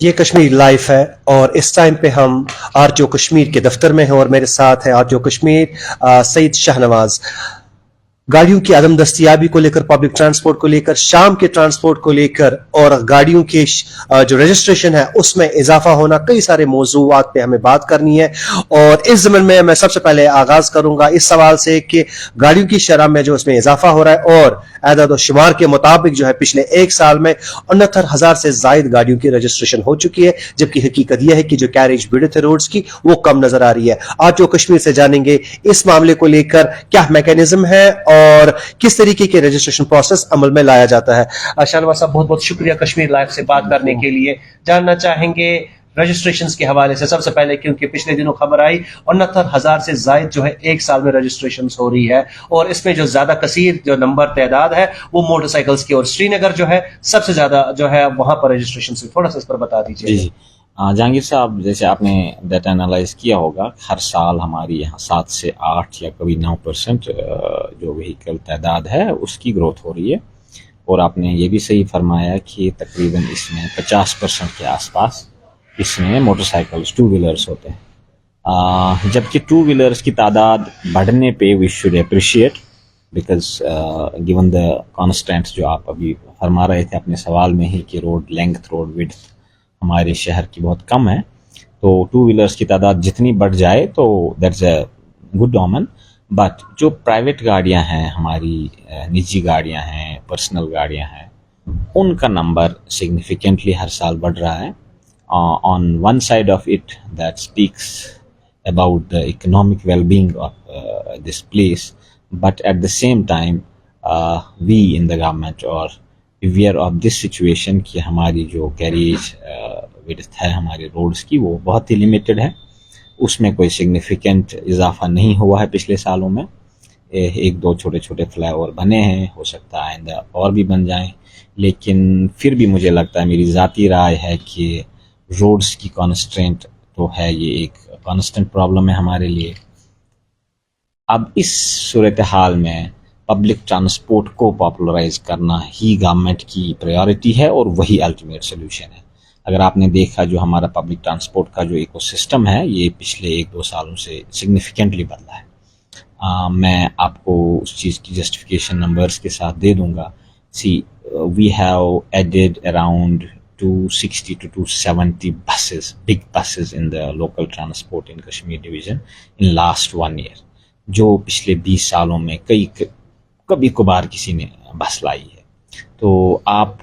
ये कश्मीर लाइफ है और इस टाइम पे हम आरटीओ कश्मीर के दफ्तर में हैं और मेरे साथ है आरटीओ कश्मीर सईद शाहनवाज। गाड़ियों की अदम दस्तियाबी को लेकर, पब्लिक ट्रांसपोर्ट को लेकर, शाम के ट्रांसपोर्ट को लेकर और गाड़ियों के जो रजिस्ट्रेशन है उसमें इजाफा होना, कई सारे मौजूआत पे हमें बात करनी है। और इस ज़मन में मैं सबसे पहले आगाज करूंगा इस सवाल से कि गाड़ियों की शरह में जो इसमें इजाफा हो रहा है और एदाद शुमार के मुताबिक जो है पिछले एक साल में 69,000 से जायद गाड़ियों की रजिस्ट्रेशन हो चुकी है, जबकि हकीकत यह है कि जो कैरेज विड्थ है रोड्स की वो कम नजर आ रही है। आरटीओ कश्मीर से जानेंगे इस मामले को लेकर क्या मैकेनिज्म है और किस तरीके के रजिस्ट्रेशन प्रोसेस अमल में लाया जाता है। शाहनवाज साहब, बहुत बहुत शुक्रिया कश्मीर लाइव से बात करने के लिए। जानना चाहेंगे रजिस्ट्रेशंस के हवाले से सबसे पहले, क्योंकि पिछले दिनों खबर आई 69,000 से जायद जो है एक साल में रजिस्ट्रेशंस हो रही है और इसमें जो ज्यादा कसीर जो नंबर तादाद है वो मोटरसाइकिल्स की, और श्रीनगर जो है सबसे ज्यादा जो है वहां पर रजिस्ट्रेशन, थोड़ा सा इस पर बता दीजिए। जी जहांगीर साहब, जैसे आपने डाटा एनालाइज किया होगा, हर साल हमारी यहाँ 7 से 8 या कभी 9% जो व्हीकल तादाद है उसकी ग्रोथ हो रही है। और आपने ये भी सही फरमाया कि तकरीबन इसमें 50% के आसपास इसमें मोटरसाइकिल्स, टू व्हीलर्स होते हैं। जबकि टू व्हीलर्स की तादाद बढ़ने पे we should appreciate, because given the constants जो आप अभी फरमा रहे थे अपने सवाल में ही कि रोड लेंथ, रोड विड्थ हमारे शहर की बहुत कम है, तो टू व्हीलर्स की तादाद जितनी बढ़ जाए तो दैट्स अ गुड ऑमन। बट जो प्राइवेट गाड़ियां हैं, हमारी निजी गाड़ियां हैं, पर्सनल गाड़ियां हैं, उनका नंबर सिग्निफिकेंटली हर साल बढ़ रहा है। On one side of it, that speaks about the economic well-being of this place, but at the same time, we in the government or aware of this situation कि हमारी जो कैरेज विड्थ है हमारे roads की वो बहुत ही limited है, उसमें कोई सिग्निफिकेंट इजाफा नहीं हुआ है पिछले सालों में। एक दो छोटे छोटे फ्लाईओवर बने हैं, हो सकता है आइंदा और भी बन जाएं, लेकिन फिर भी मुझे लगता है, मेरी ज़ाती राय है कि रोड्स की कॉन्स्टेंट तो है, ये एक कॉन्स्टेंट प्रॉब्लम है हमारे लिए। अब इस सूरत हाल में पब्लिक ट्रांसपोर्ट को पॉपुलराइज करना ही गवर्नमेंट की प्रायोरिटी है और वही अल्टीमेट सोल्यूशन है। अगर आपने देखा, जो हमारा पब्लिक ट्रांसपोर्ट का जो इकोसिस्टम है ये पिछले 1-2 सालों से सिग्निफिकेंटली बदला है। मैं आपको उस चीज़ की जस्टिफिकेशन नंबर्स के साथ दे दूंगा। See, we have added around 260 to 270 buses, big buses in the local transport in Kashmir division in last 1 year, जो पिछले 20 सालों में कभी कभार किसी ने बस लाई है। तो आप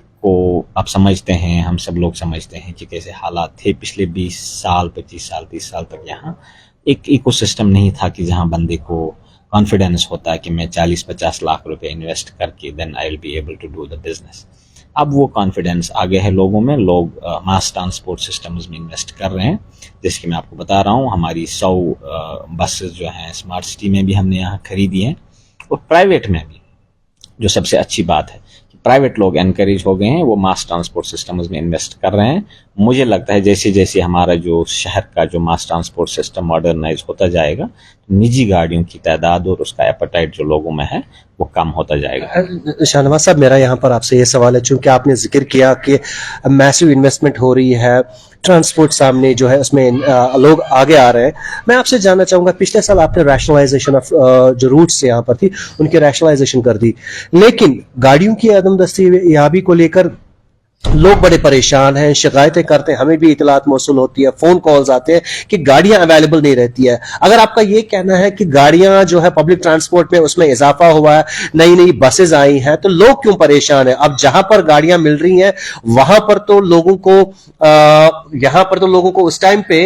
समझते हैं, हम सब लोग समझते हैं कि कैसे हालात थे पिछले 20 साल, 25 साल, 30 साल तक। यहाँ एक इकोसिस्टम नहीं था कि जहाँ बंदे को कॉन्फिडेंस होता है कि मैं 40-50 लाख रुपए इन्वेस्ट करके then I will be able to do the business. अब वो कॉन्फिडेंस आ गया है लोगों में, लोग मास ट्रांसपोर्ट सिस्टम्स में इन्वेस्ट कर रहे हैं। जैसे कि मैं आपको बता रहा हूँ, हमारी 100 बसेस जो हैं स्मार्ट सिटी में भी हमने यहाँ खरीदी हैं और प्राइवेट में भी। जो सबसे अच्छी बात है कि प्राइवेट लोग एनकरेज हो गए हैं, वो मास ट्रांसपोर्ट सिस्टम्स में इन्वेस्ट कर रहे हैं। मुझे लगता है जैसे जैसे हमारा जो शहर का जो मास ट्रांसपोर्ट सिस्टम मॉडर्नाइज होता जाएगा, निजी गाड़ियों की तादाद और उसका एपेटाइट जो लोगों में है वो कम होता जाएगा। शाहनवाज साहब, मेरा यहाँ पर आपसे ये सवाल है, चूंकि आपने जिक्र किया कि मैसिव इन्वेस्टमेंट हो रही है, ट्रांसपोर्ट सामने जो है उसमें लोग आगे आ रहे हैं, मैं आपसे जानना चाहूंगा, पिछले साल आपने रैशनलाइजेशन ऑफ जो रूट्स यहाँ पर थी उनकी रैशनलाइजेशन कर दी, लेकिन गाड़ियों की अदम दस्तियाबी को लेकर लोग बड़े परेशान हैं, शिकायतें करते हैं, हमें भी इतलात मौसूल होती है, फोन कॉल्स आते हैं कि गाड़ियां अवेलेबल नहीं रहती है। अगर आपका ये कहना है कि गाड़ियां जो है पब्लिक ट्रांसपोर्ट में उसमें इजाफा हुआ है, नई नई बसेस आई हैं, तो लोग क्यों परेशान हैं? अब जहां पर गाड़ियां मिल रही हैं वहां पर तो लोगों को यहां पर तो लोगों को उस टाइम पे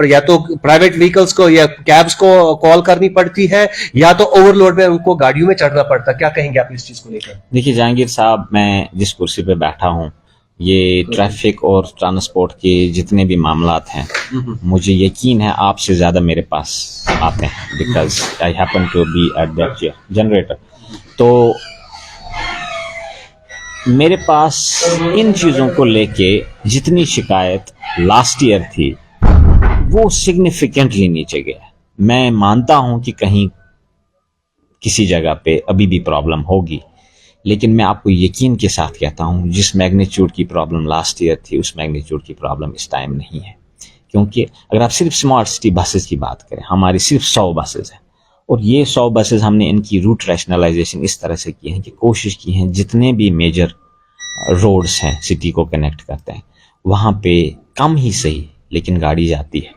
या तो प्राइवेट व्हीकल्स को या कैब्स को कॉल करनी पड़ती है या तो ओवरलोड में उनको गाड़ियों में चढ़ना पड़ता। क्या कहेंगे आप इस चीज को लेकर? देखिए जहांगीर साहब, मैं जिस कुर्सी पे बैठा हूँ, ये ट्रैफिक और ट्रांसपोर्ट के जितने भी मामलात हैं, मुझे यकीन है आपसे ज्यादा मेरे पास आते हैं, because I happen to be at that generator. तो मेरे पास इन चीजों को लेके जितनी शिकायत लास्ट ईयर थी वो सिग्निफिकेंटली नीचे गया। मैं मानता हूं कि कहीं किसी जगह पे अभी भी प्रॉब्लम होगी, लेकिन मैं आपको यकीन के साथ कहता हूँ जिस मैग्नीट्यूड की प्रॉब्लम लास्ट ईयर थी उस मैग्नीट्यूड की प्रॉब्लम इस टाइम नहीं है। क्योंकि अगर आप सिर्फ स्मार्ट सिटी बसेस की बात करें, हमारी सिर्फ 100 बसेस हैं और ये 100 बसेस हमने इनकी रूट रैशनलाइजेशन इस तरह से की है कि कोशिश की है जितने भी मेजर रोड्स हैं सिटी को कनेक्ट करते हैं वहाँ पे कम ही सही लेकिन गाड़ी जाती है।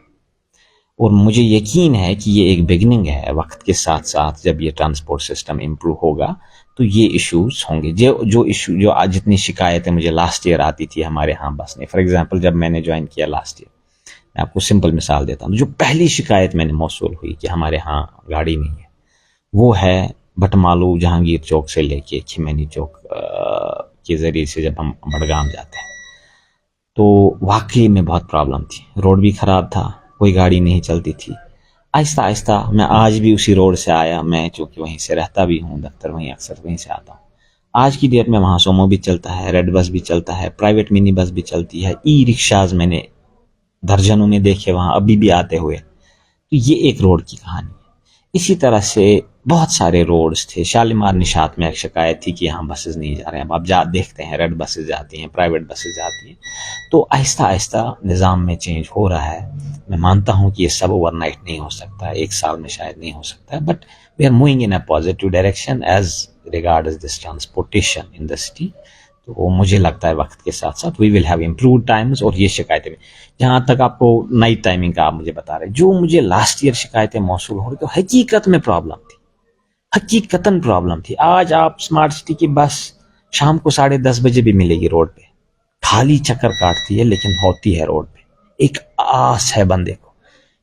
और मुझे यकीन है कि ये एक बिगनिंग है, वक्त के साथ साथ जब ये ट्रांसपोर्ट सिस्टम इम्प्रूव होगा तो ये इश्यूज होंगे। जो इशू जो आज जितनी शिकायतें मुझे लास्ट ईयर आती थी हमारे यहाँ बस ने, फॉर एग्जांपल जब मैंने ज्वाइन किया लास्ट ईयर, मैं आपको सिंपल मिसाल देता हूँ, जो पहली शिकायत मैंने मौसूल हुई कि हमारे यहाँ गाड़ी नहीं है वो है भटमालू जहांगीर चौक से लेके खिमैनी चौक के जरिए से जब हम बड़गाम जाते हैं तो वाकई में बहुत प्रॉब्लम थी। रोड भी ख़राब था, कोई गाड़ी नहीं चलती थी। आहिस्ता आहिस्ता मैं आज भी उसी रोड से आया, मैं चूँकि वहीं से रहता भी हूँ, दफ्तर वहीं अक्सर वहीं से आता हूँ। आज की डेट में वहाँ सोमो भी चलता है, रेड बस भी चलता है, प्राइवेट मिनी बस भी चलती है, ई रिक्शाज मैंने दर्जनों में देखे वहाँ अभी भी आते हुए। तो ये एक रोड की कहानी है। इसी तरह से बहुत सारे रोड्स थे। शालीमार निशात में एक शिकायत थी कि यहाँ बसेस नहीं जा रहे हैं। अब आप जा देखते हैं रेड बसेस जाती हैं, प्राइवेट बसेस जाती हैं। तो आहिस्ता आहिस्ता निज़ाम में चेंज हो रहा है। मैं मानता हूँ कि ये सब ओवरनाइट नहीं हो सकता है, एक साल में शायद नहीं हो सकता है, but we are moving in a positive direction as regards this transportation in the city. तो मुझे लगता है वक्त के साथ साथ we will have improved times. और ये शिकायतें, जहाँ तक आपको नाइट टाइमिंग का आप मुझे बता रहे, जो मुझे लास्ट ईयर शिकायतें मौसूल हो रही तो हकीकत में प्रॉब्लम थी, हकीकतन प्रॉब्लम थी। आज आप स्मार्ट सिटी की बस शाम को 10:30 बजे भी मिलेगी रोड पे, खाली चक्कर काटती है लेकिन होती है रोड पे। एक आस है बंदे को,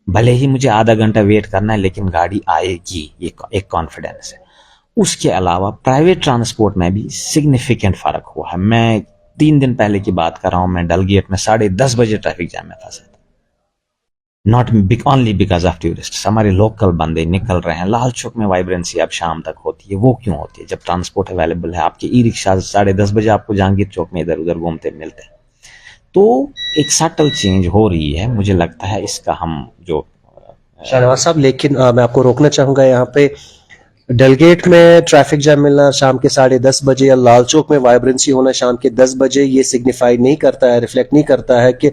भले ही मुझे आधा घंटा वेट करना है लेकिन गाड़ी आएगी, ये एक कॉन्फिडेंस है। उसके अलावा प्राइवेट ट्रांसपोर्ट में भी सिग्निफिकेंट फर्क हुआ है। मैं 3 दिन पहले की बात कर रहा हूं, मैं डलगेट में 10:30 बजे ट्रैफिक जैम में फंसा था, not only because of tourist. हमारे लोकल बंदे निकल रहे हैं। लाल चौक में वाइब्रेंसी अब शाम तक होती है, वो क्यों होती है? जब ट्रांसपोर्ट अवेलेबल है, आपके ई रिक्शा 10:30 बजे आपको जहांगीर चौक में इधर उधर घूमते मिलते हैं। तो एक सटल चेंज हो रही है, मुझे लगता है इसका हम जो शाहनवाज साहब, लेकिन मैं आपको रोकना चाहूंगा यहाँ पे। डलगेट में ट्रैफिक जैम मिलना शाम के 10:30 बजे या लाल चौक में वाइब्रेंसी होना शाम के 10 बजे, ये सिग्निफाई नहीं करता है, रिफ्लेक्ट नहीं करता है कि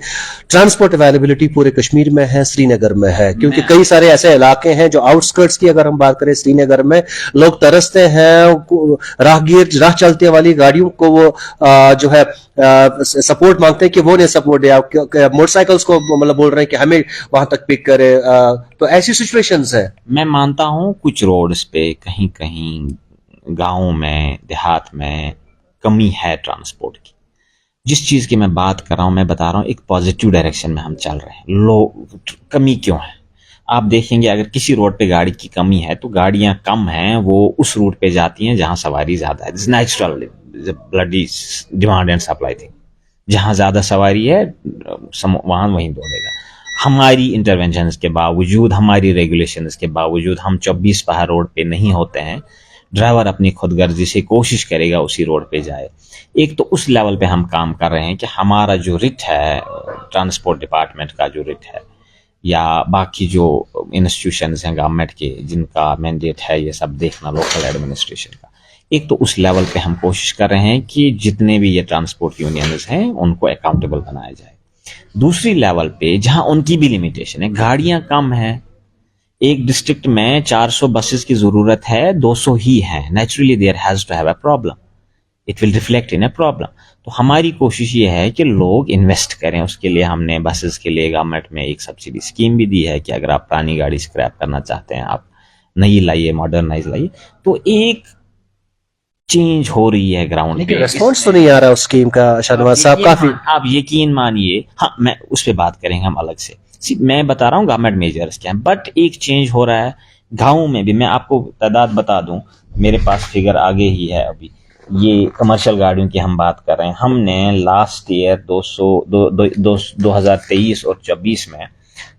ट्रांसपोर्ट अवेलेबिलिटी पूरे कश्मीर में है, श्रीनगर में है। क्योंकि कई सारे ऐसे इलाके हैं जो आउटस्कर्ट्स की अगर हम बात करें श्रीनगर में, लोग तरसते हैं, राहगीर राह चलते वाली गाड़ियों को वो जो है सपोर्ट मांगते हैं कि वो नहीं सपोर्ट दिया, मोटरसाइकिल्स को मतलब बोल रहे हैं कि हमें वहां तक पिक करे। तो ऐसी सिचुएशंस है। मैं मानता हूं कुछ रोड्स पे कहीं कहीं गाँव में देहात में कमी है ट्रांसपोर्ट की। जिस चीज़ की मैं बात कर रहा हूं, मैं बता रहा हूं एक पॉजिटिव डायरेक्शन में हम चल रहे हैं। कमी क्यों है? आप देखेंगे अगर किसी रोड पे गाड़ी की कमी है तो गाड़ियां कम हैं, वो उस रूट पे जाती हैं जहां सवारी ज़्यादा है। This natural bloody demand and supply thing. जहां ज़्यादा सवारी है वहां वहीं दौड़ेगा। हमारी इंटरवेंशंस के बावजूद, हमारी रेगुलेशंस के बावजूद हम 24 पहाड़ रोड पे नहीं होते हैं। ड्राइवर अपनी खुदगर्जी से कोशिश करेगा उसी रोड पे जाए। एक तो उस लेवल पे हम काम कर रहे हैं कि हमारा जो रिट है, ट्रांसपोर्ट डिपार्टमेंट का जो रिट है या बाकी जो इंस्टीट्यूशंस हैं गवर्नमेंट के जिनका मैंडेट है ये सब देखना, लोकल एडमिनिस्ट्रेशन का, एक तो उस लेवल पे हम कोशिश कर रहे हैं कि जितने भी ये ट्रांसपोर्ट यूनियंस हैं उनको अकाउंटेबल बनाया जाए। दूसरी लेवल पे जहां उनकी भी लिमिटेशन है, गाड़ियां कम हैं, एक डिस्ट्रिक्ट में 400 बसेस की जरूरत है, 200 ही है। Naturally there has to have a problem, it will reflect in a problem. तो हमारी कोशिश ये है कि लोग इन्वेस्ट करें। उसके लिए हमने बसेस के लिए गवर्नमेंट में एक सब्सिडी स्कीम भी दी है कि अगर आप पुरानी गाड़ी स्क्रैप करना चाहते हैं, आप नई लाइए, मॉडर्नाइज लाइए। तो एक चेंज हो रही है ग्राउंड पे। रिस्पॉन्स तो नहीं आ रहा उस स्कीम का शाहनवाज साहब, काफी। आप यकीन मानिए, हाँ मैं उस पर बात करेंगे हम अलग से। मैं बता रहा हूँ गवर्नमेंट मेजर्स क्या है, बट एक चेंज हो रहा है गाँव में भी। मैं आपको तादाद बता दूं, मेरे पास फिगर आगे ही है अभी। ये कमर्शियल गाड़ियों की हम बात कर रहे हैं। हमने लास्ट ईयर 2023 और 24 में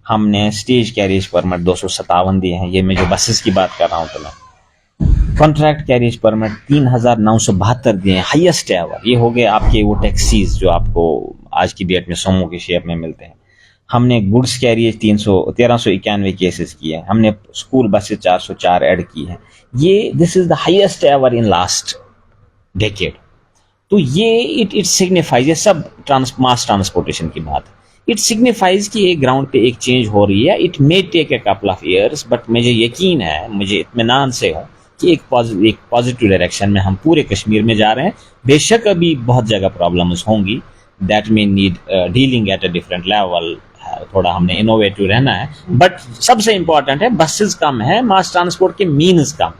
हमने स्टेज कैरिज परमिट 257 दिए हैं। ये मैं जो बसेस की बात कर रहा हूँ, तो मैं कॉन्ट्रैक्ट कैरिज परमिट 3972 दिए हैं, हाईएस्ट एवर। ये हो गए आपके वो टैक्सीज जो आपको आज की डेट में सोमो के शेप में मिलते हैं। हमने गुड्स कैरियज 1391 केसेस किए हैं। हमने स्कूल बसेस 404 ऐड की हैं। ये this is the highest ever in last decade. तो ये इट सिग्निफाइज, ये सब मास ट्रांसपोर्टेशन की बात है, इट सिग्निफाइज कि एक ग्राउंड पे एक चेंज हो रही है। It may take a couple of years, but मुझे यकीन है, मुझे इत्मीनान से हो कि एक पॉजिटिव डायरेक्शन में हम पूरे कश्मीर में जा रहे हैं। बेशक अभी बहुत जगह प्रॉब्लम्स होंगी, that may need dealing at a different level, थोड़ा हमने इनोवेटिव रहना है, बट सबसे इंपॉर्टेंट है बसेस कम है, मास ट्रांसपोर्ट के मीन्स कम।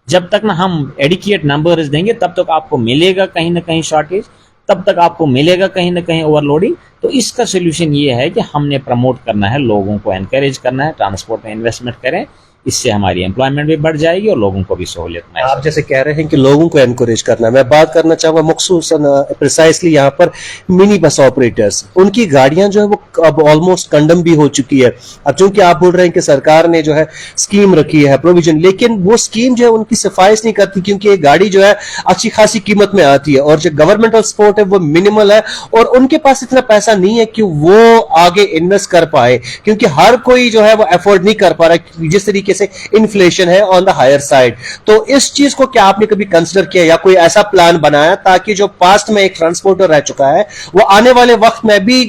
जब तक ना हम एडिक्वेट नंबर्स देंगे तब तक आपको मिलेगा कहीं ना कहीं शॉर्टेज, तब तक आपको मिलेगा कहीं ना कहीं ओवरलोडिंग। तो इसका सोल्यूशन ये है कि हमने प्रमोट करना है, लोगों को एनकरेज करना है, ट्रांसपोर्ट में इन्वेस्टमेंट करें, इससे हमारी एम्प्लॉयमेंट भी बढ़ जाएगी और लोगों को भी सहूलियत में। आप जैसे कह रहे हैं कि लोगों को एनकरेज करना है, मैं बात करना चाहूंगा मखसूसन प्रिसाइसली यहाँ पर मिनी बस ऑपरेटर्स, उनकी गाड़ियां जो है वो अब ऑलमोस्ट कंडम भी हो चुकी है। अब चूंकि आप बोल रहे हैं कि सरकार ने जो है स्कीम रखी है प्रोविजन, लेकिन वो स्कीम जो है उनकी सिफारिश नहीं करती, क्योंकि एक गाड़ी जो है अच्छी खासी कीमत में आती है और जो गवर्नमेंटल सपोर्ट है वो मिनिमल है, और उनके पास इतना पैसा नहीं है कि वो आगे इन्वेस्ट कर पाए, क्योंकि हर कोई जो है वो अफोर्ड नहीं कर पा रहा है, जिस तरीके से इन्फ्लेशन है ऑन द हायर साइड। तो इस चीज को क्या आपने कभी कंसिडर किया या कोई ऐसा प्लान बनाया ताकि जो पास्ट में एक ट्रांसपोर्टर रह चुका है वो आने वाले वक्त में भी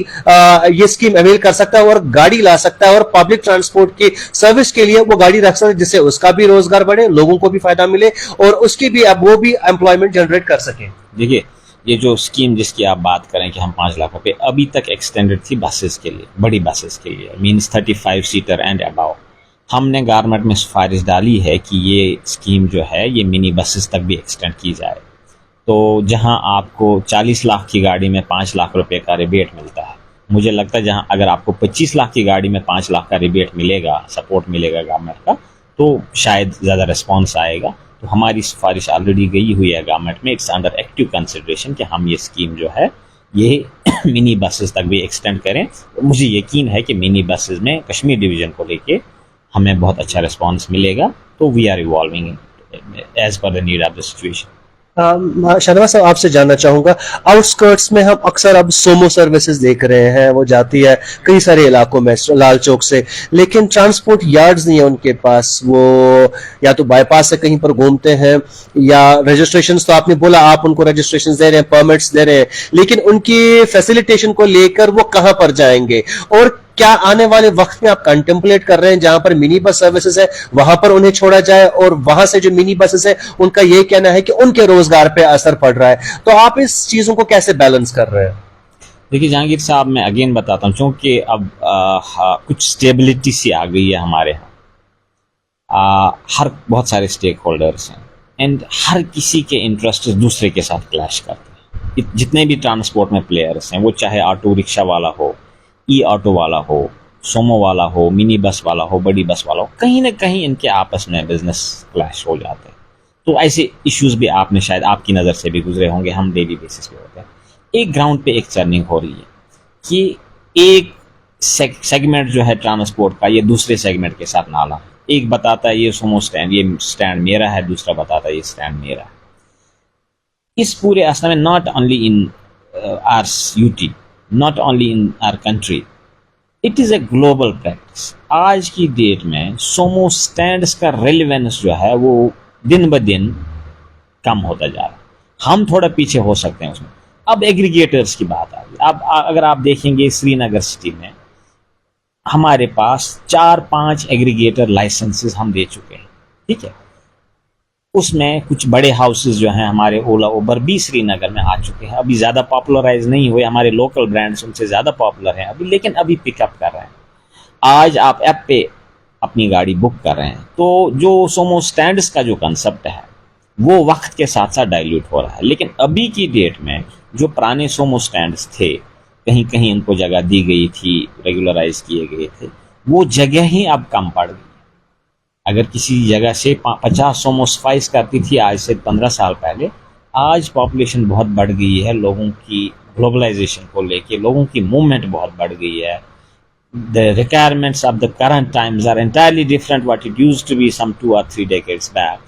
ये स्कीम अवेल कर सकता है और गाड़ी ला सकता है और पब्लिक ट्रांसपोर्ट की सर्विस के लिए वो गाड़ी रख सकता है, जिससे उसका भी रोजगार बढ़े, लोगों को भी फायदा मिले और उसकी भी अब वो भी एम्प्लॉयमेंट जनरेट कर सके। देखिए, ये जो स्कीम जिसकी आप बात करें कि हम 5 लाख रुपए, अभी तक एक्सटेंडेड थी बसेस के लिए, बड़ी बसेस के लिए, मीन्स 35 सीटर एंड अबाव। हमने गवर्नमेंट में सिफारिश डाली है कि ये स्कीम जो है ये मिनी बसेस तक भी एक्सटेंड की जाए। तो जहां आपको 40 लाख की गाड़ी में 5 लाख रुपए का रिबेट मिलता है, मुझे लगता है जहां अगर आपको 25 लाख की गाड़ी में 5 लाख का रिबेट मिलेगा, सपोर्ट मिलेगा गवर्नमेंट का, तो शायद ज़्यादा रिस्पॉन्स आएगा। तो हमारी सिफारिश ऑलरेडी गई हुई है गवर्नमेंट में, इट्स अंडर एक्टिव कंसिडरेशन कि हम ये स्कीम जो है ये मिनी बसेस तक भी एक्सटेंड करें। तो मुझे यकीन है कि मिनी बसेस में कश्मीर डिवीज़न को लेके हमें बहुत अच्छा रिस्पॉन्स मिलेगा। तो we are evolving as per the need of the situation. Shahnawaz साहब, आपसे जानना चाहूंगा, आउटस्कर्ट्स में हम अक्सर अब सोमो सर्विसेज देख रहे हैं, वो जाती है कई सारे इलाकों में लाल चौक से, लेकिन ट्रांसपोर्ट यार्ड्स नहीं है उनके पास। वो या तो बाईपास से कहीं पर घूमते हैं या रजिस्ट्रेशंस, तो आपने बोला आप उनको रजिस्ट्रेशन दे रहे हैं, परमिट्स दे रहे हैं, लेकिन उनकी फैसिलिटेशन को लेकर वो कहां पर जाएंगे? और क्या आने वाले वक्त में आप कंटेम्पलेट कर रहे हैं जहां पर मिनी बस सर्विसेज है वहां पर उन्हें छोड़ा जाए, और वहां से जो मिनी बसेस है उनका ये कहना है कि उनके रोजगार पे असर पड़ रहा है, तो आप इस चीजों को कैसे बैलेंस कर रहे हैं? देखिए जहांगीर साहब, मैं अगेन बताता हूँ, क्योंकि अब कुछ स्टेबिलिटी सी आ गई है हमारे यहाँ, हर बहुत सारे स्टेक होल्डर्स हैं एंड हर किसी के इंटरेस्ट दूसरे के साथ क्लैश करते हैं। जितने भी ट्रांसपोर्ट में प्लेयर्स हैं, वो चाहे ऑटो रिक्शा वाला हो, ई ऑटो वाला हो, सोमो वाला हो, मिनी बस वाला हो, बड़ी बस वाला हो, कहीं ना कहीं इनके आपस में बिजनेस क्लैश हो जाते हैं। तो ऐसे इश्यूज भी आपने शायद आपकी नज़र से भी गुजरे होंगे, हम डेली बेसिस पे होते हैं। एक ग्राउंड पे एक चर्निंग हो रही है कि एक सेगमेंट जो है ट्रांसपोर्ट का ये दूसरे सेगमेंट के साथ नाला, एक बताता है ये सोमो स्टैंड, ये स्टैंड मेरा है, दूसरा बताता है ये स्टैंड मेरा है। इस पूरे असर में not only in are UT, not only in our country, it is a global practice। आज की डेट में सोमो स्टैंड्स का रेलेवेंस जो है वो दिन ब दिन कम होता जा रहा है, हम थोड़ा पीछे हो सकते हैं उसमें। अब एग्रीगेटर्स की बात आ गई। अब अगर आप देखेंगे श्रीनगर सिटी में हमारे पास 4-5 एग्रीगेटर लाइसेंसेस हम दे चुके हैं, ठीक है। उसमें कुछ बड़े हाउसेस जो हैं हमारे ओला उबर भी श्रीनगर में आ चुके हैं, अभी ज़्यादा पॉपुलराइज नहीं हुए, हमारे लोकल ब्रांड्स उनसे ज़्यादा पॉपुलर हैं अभी, लेकिन अभी पिकअप कर रहे हैं। आज आप ऐप पे अपनी गाड़ी बुक कर रहे हैं, तो जो सोमो स्टैंड्स का जो कंसेप्ट है वो वक्त के साथ साथ डाइल्यूट हो रहा है। लेकिन अभी की डेट में जो पुराने सोमो स्टैंड्स थे, कहीं कहीं उनको जगह दी गई थी, रेगुलराइज किए गए थे, वो जगह ही अब कम पड़ गई। अगर किसी जगह से 50 सोमो सफाइस करती थी आज से 15 साल पहले, आज पॉपुलेशन बहुत बढ़ गई है, लोगों की ग्लोबलाइजेशन को लेके लोगों की मूवमेंट बहुत बढ़ गई है। The requirements of the current times are entirely different what it used to be some 2 or 3 decades back.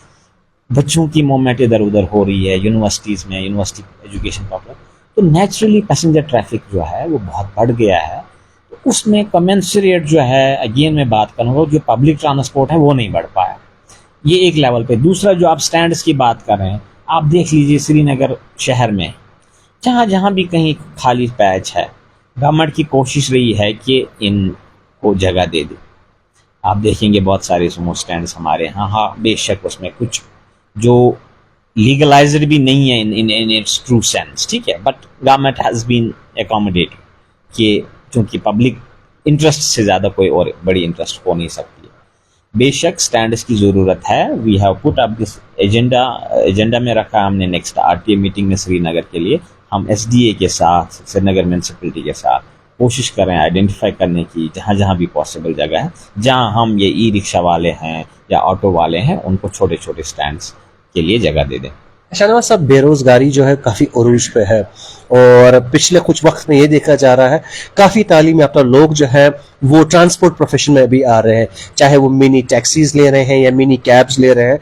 बच्चों की मूवमेंट इधर उधर हो रही है, यूनिवर्सिटीज़ में यूनिवर्सिटी एजुकेशन पॉपुलर, तो नेचुरली पैसेंजर ट्रैफिक जो है वो बहुत बढ़ गया है। उसमें कमेंसरेट जो है, अगेन मैं बात करूँगा, जो पब्लिक ट्रांसपोर्ट है वो नहीं बढ़ पाया, ये एक लेवल पे। दूसरा जो आप स्टैंड्स की बात कर रहे हैं, आप देख लीजिए श्रीनगर शहर में जहाँ जहाँ भी कहीं खाली पैच है, गवर्नमेंट की कोशिश रही है कि इनको जगह दे दे। आप देखेंगे बहुत सारे सुमो स्टैंड्स हमारे यहाँ, हाँ बेशक उसमें कुछ जो लीगलाइज्ड भी नहीं है इन इट्स ट्रू सेंस, ठीक है, but government has been accommodated कि चूंकि पब्लिक इंटरेस्ट से ज़्यादा कोई और बड़ी इंटरेस्ट हो नहीं सकती है। बेशक स्टैंड्स की ज़रूरत है। We have put up this agenda में रखा हमने नेक्स्ट आरटीए मीटिंग में श्रीनगर के लिए। हम एसडीए के साथ, श्रीनगर म्यूनसिपलिटी के साथ कोशिश कर रहे हैं आइडेंटिफाई करने की जहाँ जहाँ भी पॉसिबल जगह है, जहाँ हम ये ई रिक्शा वाले हैं या ऑटो वाले हैं उनको छोटे छोटे स्टैंड्स के लिए जगह दे दें। शाहनवाज साहब, बेरोजगारी जो है काफी उरूज पे है और पिछले कुछ वक्त में ये देखा जा रहा है काफी तालीम याफ्ता लोग जो है वो ट्रांसपोर्ट प्रोफेशन में भी आ रहे हैं, चाहे वो मिनी टैक्सीज ले रहे हैं या मिनी कैब्स ले रहे हैं,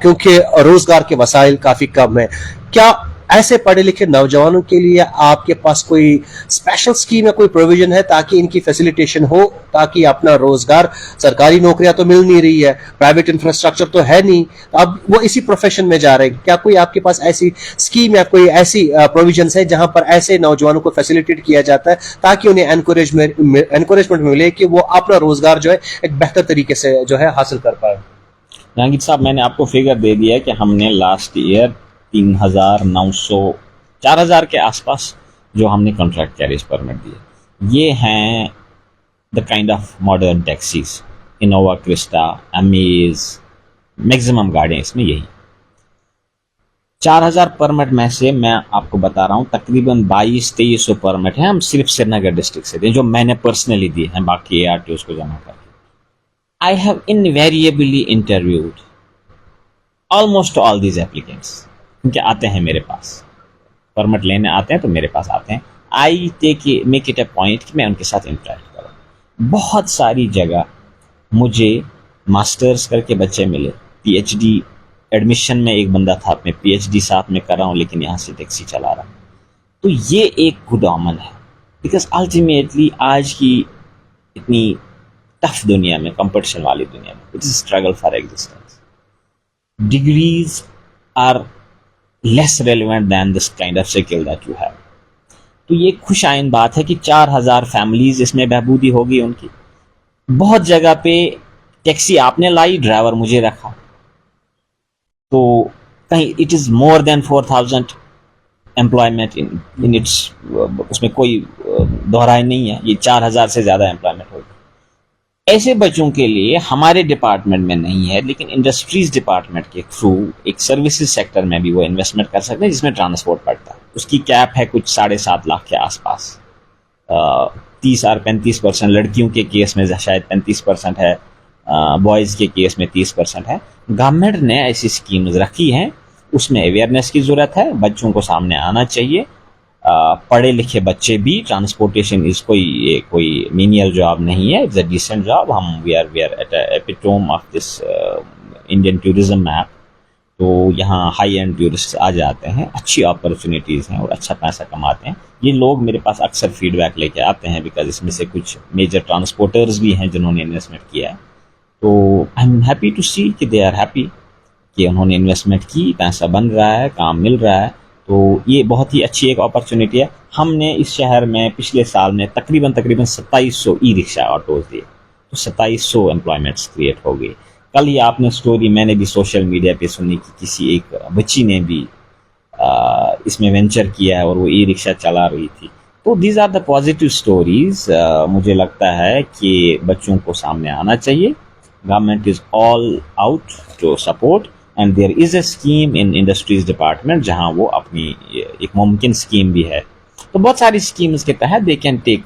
क्योंकि रोजगार के वसाइल काफी कम है। क्या ऐसे पढ़े लिखे नौजवानों के लिए आपके पास कोई स्पेशल स्कीम या कोई प्रोविजन है ताकि इनकी फैसिलिटेशन हो, ताकि अपना रोजगार, सरकारी नौकरियां तो मिल नहीं रही है, प्राइवेट इंफ्रास्ट्रक्चर तो है नहीं, अब वो इसी प्रोफेशन में जा रहे हैं, क्या कोई आपके पास ऐसी स्कीम या कोई ऐसी प्रोविजन है जहां पर ऐसे नौजवानों को फैसिलिटेट किया जाता है ताकि उन्हें एनकरेजमेंट मिले कि वो अपना रोजगार जो है एक बेहतर तरीके से जो है हासिल कर पाए? जहांगीर साहब, मैंने आपको फिगर दे दिया है कि हमने लास्ट ईयर 3,900 4,000 के आसपास जो हमने कॉन्ट्रैक्ट कैरेज परमिट दिए। ये हैं the kind of modern taxis, Innova Crysta, amaze, maximum गाड़ियाँ इसमें यही। 4,000 परमिट में से मैं आपको बता रहा हूँ तकरीबन 2200-2300 परमिट हैं हम सिर्फ श्रीनगर डिस्ट्रिक्ट से दिए, जो मैंने पर्सनली दिए हैं, बाकी ARTOs को जमा करके। I have invariably interviewed almost all these applicants, क्योंकि आते हैं मेरे पास, परमिट लेने आते हैं तो मेरे पास आते हैं। I make it A point कि मैं उनके साथ इंटरेक्ट करूँ। बहुत सारी जगह मुझे मास्टर्स करके बच्चे मिले, PhD एडमिशन में एक बंदा था, मैं PhD साथ में कर रहा हूँ लेकिन यहाँ से टैक्सी चला रहा हूँ। तो ये एक गुड ऑमन है, बिकॉज अल्टीमेटली आज की इतनी टफ दुनिया में, कंपटीशन वाली दुनिया में, it is struggle for existence, degrees are less relevant than this kind of skill that you have। तो ये खुश आइन बात है कि 4,000 फैमिलीज इसमें बहबूदी होगी उनकी। बहुत जगह पे टैक्सी आपने लाई, ड्राइवर मुझे रखा, तो कहीं it is more than 4,000 employment in its, उसमें कोई दोहराई नहीं है, ये 4,000 से ज्यादा एम्प्लॉयमेंट होगी। ऐसे बच्चों के लिए हमारे डिपार्टमेंट में नहीं है, लेकिन इंडस्ट्रीज डिपार्टमेंट के थ्रू एक सर्विसेज सेक्टर में भी वो इन्वेस्टमेंट कर सकते हैं जिसमें ट्रांसपोर्ट पड़ता है। उसकी कैप है कुछ 7.5 लाख के आसपास, 30 और 35% लड़कियों के केस में शायद 35% है, बॉयज़ के केस में 30% है। गवर्नमेंट ने ऐसी स्कीम्स रखी हैं, उसमें अवेयरनेस की ज़रूरत है, बच्चों को सामने आना चाहिए। पढ़े लिखे बच्चे भी, ट्रांसपोर्टेशन इज कोई मीनियल जॉब नहीं है, इट्स अ डिसेंट जॉब। हम we are at epitome of this Indian tourism map. तो यहाँ हाई एंड टूरिस्ट आ जाते हैं, अच्छी अपॉर्चुनिटीज़ हैं और अच्छा पैसा कमाते हैं। ये लोग मेरे पास अक्सर फीडबैक लेके आते हैं, बिकॉज इसमें से कुछ मेजर ट्रांसपोर्टर्स भी हैं जिन्होंने इन्वेस्टमेंट किया है। तो आई एम हैप्पी टू सी कि दे आर हैप्पी कि उन्होंने इन्वेस्टमेंट की, पैसा बन रहा है, काम मिल रहा है। तो ये बहुत ही अच्छी एक अपॉर्चुनिटी है। हमने इस शहर में पिछले साल में तकरीबन 2700 ई रिक्शा ऑटोज दिए, तो 2700 एम्प्लॉयमेंट्स क्रिएट हो गई। कल ही आपने स्टोरी मैंने भी सोशल मीडिया पे सुनी कि किसी एक बच्ची ने भी इसमें वेंचर किया है और वो ई रिक्शा चला रही थी। तो these are the positive stories. मुझे लगता है कि बच्चों को सामने आना चाहिए। Government is all out to support and there is a scheme in industries department जहां वो अपनी एक मुमकिन स्कीम भी है। तो बहुत सारी स्कीम्स के तहत दे कैन टेक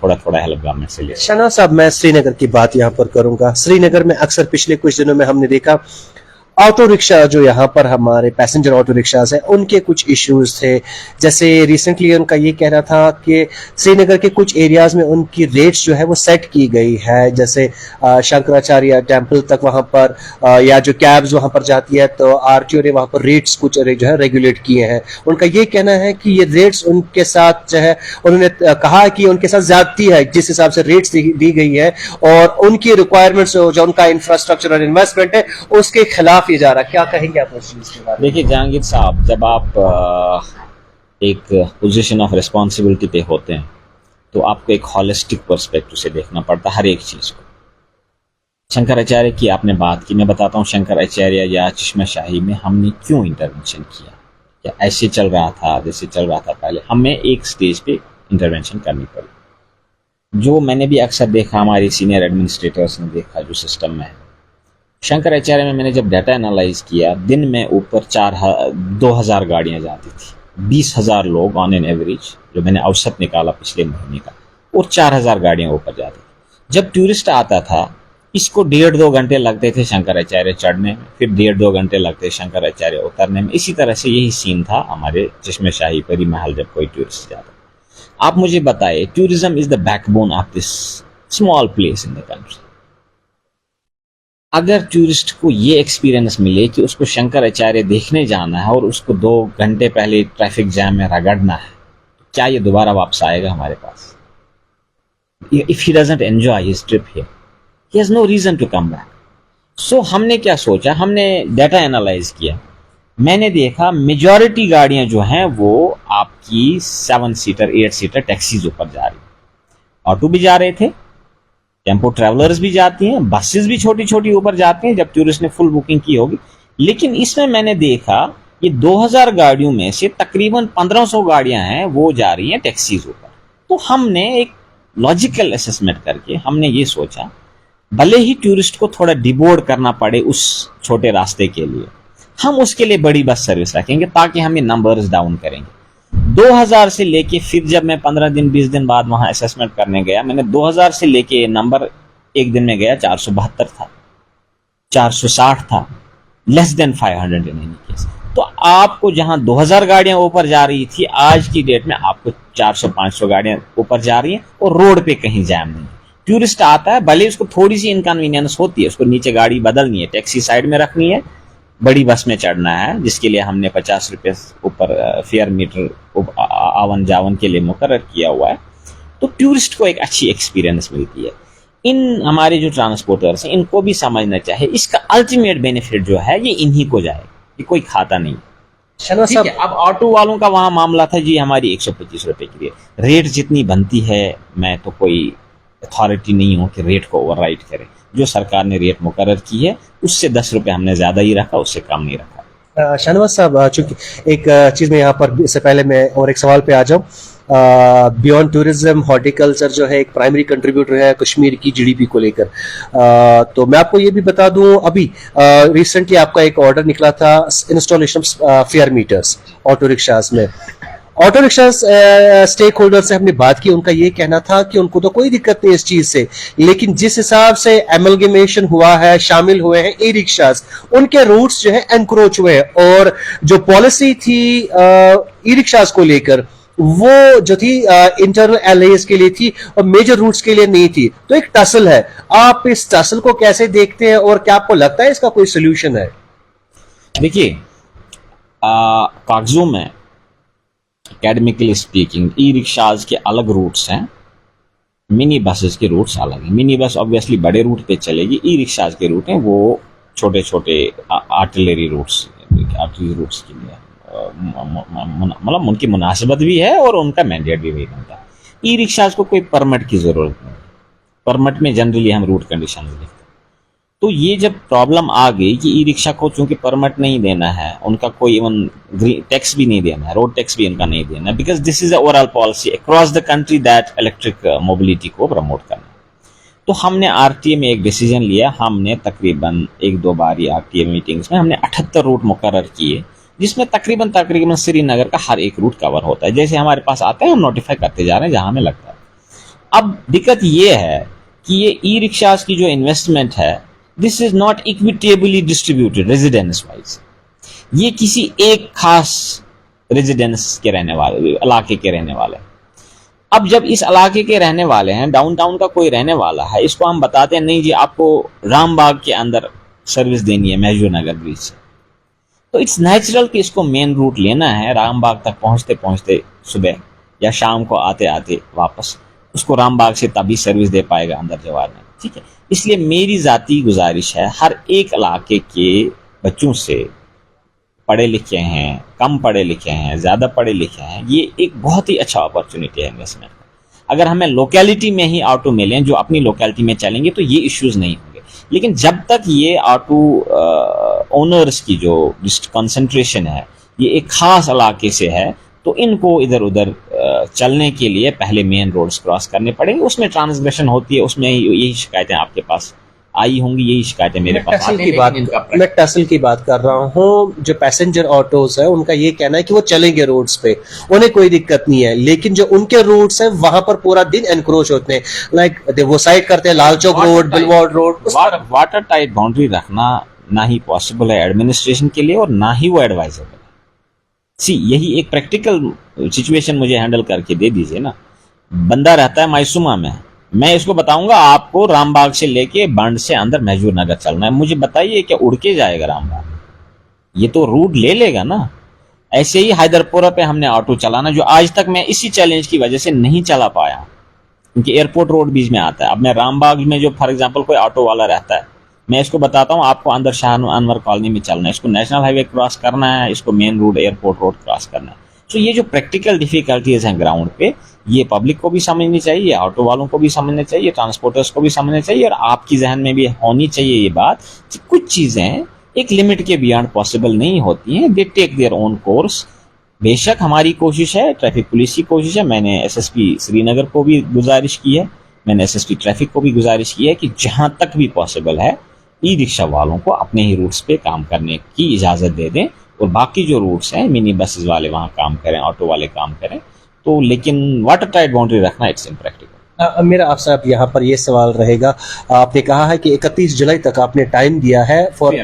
थोड़ा थोड़ा हेल्प गवर्नमेंट से ले। शाहनवाज साहब, मैं श्रीनगर की बात यहाँ पर करूंगा। श्रीनगर में अक्सर पिछले कुछ दिनों में हमने देखा ऑटो रिक्शा, जो यहाँ पर हमारे पैसेंजर ऑटो रिक्शाज हैं, उनके कुछ इश्यूज थे। जैसे रिसेंटली उनका ये कहना था कि श्रीनगर के कुछ एरियाज में उनकी रेट्स जो है वो सेट की गई है, जैसे शंकराचार्य टेम्पल तक वहां पर या जो कैब्स वहां पर जाती है तो आरटीओ ने वहां पर रेट्स कुछ जो है रेगुलेट किए हैं। उनका ये कहना है कि ये रेट्स उनके साथ जो है, उन्होंने कहा कि उनके साथ ज्यादती है जिस हिसाब से रेट्स दी गई है, और उनकी रिक्वायरमेंट्स जो उनका इंफ्रास्ट्रक्चर और इन्वेस्टमेंट है उसके खिलाफ किया जा रहा है, क्या कहेंगे आप उस चीज के बारे में? देखिए जहांगीर साहब, जब आप एक पोजीशन ऑफ रिस्पॉन्सिबिलिटी पे होते हैं तो आपको एक हॉलिस्टिक पर्सपेक्टिव से देखना पड़ता है हर एक चीज को। शंकराचार्य की आपने बात की, मैं बताता हूँ शंकराचार्य या चश्मा शाही में हमने क्यों इंटरवेंशन किया। या ऐसे चल रहा था जैसे चल रहा था पहले, हमें एक स्टेज पे इंटरवेंशन करनी पड़ी। जो मैंने भी अक्सर देखा, हमारे सीनियर एडमिनिस्ट्रेटर्स ने देखा जो सिस्टम में है, शंकराचार्य में मैंने जब डाटा एनालाइज किया, दिन में ऊपर 2000 गाड़ियां जाती थी, 20,000 लोग ऑन एन एवरेज, जो मैंने औसत निकाला पिछले महीने का, और 4000 गाड़ियां ऊपर जाती थी। जब टूरिस्ट आता था, इसको 1.5-2 घंटे लगते थे शंकराचार्य चढ़ने में, फिर 1.5-2 घंटे लगते शंकराचार्य उतरने में। इसी तरह से यही सीन था हमारे चश्मे शाही परी महल जब कोई टूरिस्ट जाता। आप मुझे बताइए, tourism is the backbone of this small place in the country. अगर टूरिस्ट को ये एक्सपीरियंस मिले कि उसको शंकराचार्य देखने जाना है और उसको 2 घंटे पहले ट्रैफिक जैम में रगड़ना है, क्या ये दोबारा वापस आएगा हमारे पास? If he doesn't enjoy his trip here, he has no reason to come back. So हमने क्या सोचा, हमने डाटा एनालाइज किया। मैंने देखा मेजॉरिटी गाड़ियां जो हैं वो आपकी 7 सीटर 8 सीटर टैक्सीज ऊपर जा रही, ऑटो भी जा रहे थे, टेम्पो ट्रैवलर्स भी जाती हैं, बसेस भी छोटी छोटी ऊपर जाती हैं जब टूरिस्ट ने फुल बुकिंग की होगी। लेकिन इसमें मैंने देखा ये 2000 गाड़ियों में से तकरीबन 1500 गाड़ियां हैं वो जा रही हैं टैक्सीज ऊपर। तो हमने एक लॉजिकल असेसमेंट करके हमने ये सोचा, भले ही टूरिस्ट को थोड़ा डिबोर्ड करना पड़े उस छोटे रास्ते के लिए, हम उसके लिए बड़ी बस सर्विस रखेंगे ताकि हम ये नंबर्स डाउन करेंगे। 2000 से लेके, फिर जब मैं 15 दिन 20 दिन बाद वहां असेसमेंट करने गया, मैंने 2000 से लेके नंबर एक दिन में गया 472 था, 460 था, less than 500 in any case. तो आपको जहां 2000 गाड़ियां ऊपर जा रही थी, आज की डेट में आपको 400-500 गाड़ियां ऊपर जा रही हैं और रोड पे कहीं जैम नहीं। टूरिस्ट आता है, भले उसको थोड़ी सी इनकन्वीनियंस होती है, उसको नीचे गाड़ी बदलनी है, टैक्सी साइड में रखनी है, बड़ी बस में चढ़ना है, जिसके लिए हमने 50 रुपये ऊपर फेयर मीटर आवन जावन के लिए मुकर्रर किया हुआ है। तो टूरिस्ट को एक अच्छी एक्सपीरियंस मिलती है। इन हमारे जो ट्रांसपोर्टर्स हैं, इनको भी समझना चाहिए इसका अल्टीमेट बेनिफिट जो है ये इन्हीं को जाए, ये कोई खाता नहीं। ठीक है, अब ऑटो वालों का वहां मामला था जी, हमारी 125 रुपए की रेट जितनी बनती है, मैं तो कोई अथॉरिटी नहीं हूं कि रेट को ओवरराइड करे। जो सरकार ने रेट मुकर्रर की है उससे 10 रुपए हमने ज्यादा ही रखा, उससे कम नहीं रखा। शाहनवाज साहब, चूंकि एक चीज में यहाँ पर, इससे पहले मैं और एक सवाल पे आ जाऊं, बियॉन्ड टूरिज्म हॉर्टिकल्चर जो है एक प्राइमरी कंट्रीब्यूटर है कश्मीर की जीडीपी को लेकर। तो मैं आपको ये भी बता दूं, अभी रिसेंटली आपका एक ऑर्डर निकला था installation fare meters auto rickshaws में। ऑटो रिक्शा स्टेक होल्डर से हमने बात की, उनका ये कहना था कि उनको तो कोई दिक्कत नहीं इस चीज से, लेकिन जिस हिसाब से एमलगेमेशन हुआ है, शामिल हुए हैं ई रिक्शास, उनके रूट्स जो है एनक्रोच हुए हैं, और जो पॉलिसी थी ई रिक्शास को लेकर वो जो थी इंटरनल एलएएस के लिए थी और मेजर रूट्स के लिए नहीं थी। तो एक टसल है, आप इस टसल को कैसे देखते हैं और क्या आपको लगता है इसका कोई सोल्यूशन है? देखिए, कागजों में एकेडमिकली स्पीकिंग ई रिक्शाज के अलग रूट्स हैं, मिनी बसेस के रूट्स अलग हैं। मिनी बस ऑब्वियसली बड़े रूट पे चलेगी, ई रिक्शाज के रूट हैं वो छोटे छोटे आर्टिलरी रूट्स के लिए, मतलब उनकी मुनासिबत भी है और उनका मैंडेट भी वही बनता है। ई रिक्शाज को कोई परमिट की जरूरत नहीं, परमिट में जनरली हम रूट कंडीशन लिखते हैं। तो ये जब प्रॉब्लम आ गई कि ई रिक्शा को चूंकि परमिट नहीं देना है, उनका कोई इवन टैक्स भी नहीं देना है, रोड टैक्स भी इनका नहीं देना है, because this is overall policy across the country that electric mobility को प्रमोट करना। तो हमने आरटीए में एक डिसीजन लिया, हमने तकरीबन 1-2 बार आरटीए मीटिंग्स में हमने 78 रूट मुकर्रर किए, जिसमें तकरीबन श्रीनगर का हर एक रूट कवर होता है। जैसे हमारे पास आता है हम नोटिफाई करते जा रहे हैं जहां हमें लगता है। अब दिक्कत ये है कि ये ई रिक्शास की जो इन्वेस्टमेंट है, this is not equitably distributed residence wise. ये किसी एक खास रेजिडेंस के रहने वाले, इलाके के रहने वाले। अब जब इस इलाके के रहने वाले हैं, डाउनटाउन का कोई रहने वाला है, इसको हम बताते हैं नहीं जी आपको रामबाग के अंदर सर्विस देनी है महजूर नगर ब्रिज से, तो इट्स नेचुरल कि इसको मेन रूट लेना है, रामबाग तक पहुंचते पहुंचते सुबह या शाम को आते आते वापस उसको रामबाग से तभी सर्विस दे पाएगा अंदर जवार में। ठीक है, इसलिए मेरी जाती गुजारिश है हर एक इलाके के बच्चों से, पढ़े लिखे हैं, कम पढ़े लिखे हैं, ज़्यादा पढ़े लिखे हैं, ये एक बहुत ही अच्छा अपॉर्चुनिटी है इन्वेस्टमेंट का। अगर हमें लोकेलिटी में ही ऑटो मिलें जो अपनी लोकेलिटी में चलेंगे तो ये इश्यूज़ नहीं होंगे। लेकिन जब तक ये ऑटो ओनर्स की जो कंसंट्रेशन है ये एक खास इलाके से है, तो इनको इधर उधर चलने के लिए पहले मेन रोड्स क्रॉस करने पड़ेंगे। उसमें ट्रांसग्रेशन होती है, उसमें यही शिकायतें आपके पास आई होंगी, यही शिकायतें मेरे पास मैं टसल की बात कर रहा हूँ। जो पैसेंजर ऑटोज है उनका ये कहना है कि वो चलेंगे रोड्स पे, उन्हें कोई दिक्कत नहीं है, लेकिन जो उनके रूट्स हैं वहां पर पूरा दिन एनक्रोच होते हैं। लाइक वो साइड करते हैं Lal Chowk road, boulevard road. Water tight boundary रखना ना ही पॉसिबल है एडमिनिस्ट्रेशन के लिए और ना ही वो एडवाइजेबल है। यही एक प्रैक्टिकल सिचुएशन मुझे हैंडल करके दे दीजिए ना। बंदा रहता है मायसूमा में, मैं इसको बताऊंगा आपको रामबाग से लेके बंड से अंदर महजूर नगर चलना है, मुझे बताइए क्या उड़ के जाएगा रामबाग? ये तो रूट ले लेगा ना। ऐसे ही हैदरपुरा पे हमने ऑटो चलाना, जो आज तक मैं इसी चैलेंज की वजह से नहीं चला पाया, क्योंकि एयरपोर्ट रोड बीच में आता है। अब मैं रामबाग में जो फॉर एग्जांपल कोई ऑटो वाला रहता है, मैं इसको बताता हूँ आपको अंदर शाह अनवर कॉलोनी में चलना है, इसको नेशनल हाईवे क्रॉस करना है, इसको main road airport road cross करना है। तो ये जो प्रैक्टिकल डिफिकल्टीज हैं ग्राउंड पे, ये पब्लिक को भी समझनी चाहिए, ऑटो वालों को भी समझना चाहिए, ट्रांसपोर्टर्स को भी समझना चाहिए, और आपकी जहन में भी होनी चाहिए ये बात कि कुछ चीज़ें एक लिमिट के बियॉन्ड पॉसिबल नहीं होती हैं। They take their own course. बेशक हमारी कोशिश है, ट्रैफिक पुलिस की कोशिश है, मैंने एसएसपी श्रीनगर को भी गुजारिश की है, मैंने एसएसपी ट्रैफिक को भी गुजारिश की है कि जहां तक भी पॉसिबल है ई रिक्शा वालों को अपने ही रूट्स पे काम करने की इजाज़त दे दें, और बाकी जो रूट्स हैं मिनी बसेस वाले वहाँ काम करें, ऑटो वाले काम करें। तो लेकिन वाटर टाइट बाउंड्री रखना इट्स इम्प्रैक्टिकल। मेरा आपसे अब यहाँ पर ये सवाल रहेगा, आपने कहा है कि 31 जुलाई तक आपने टाइम दिया है फॉर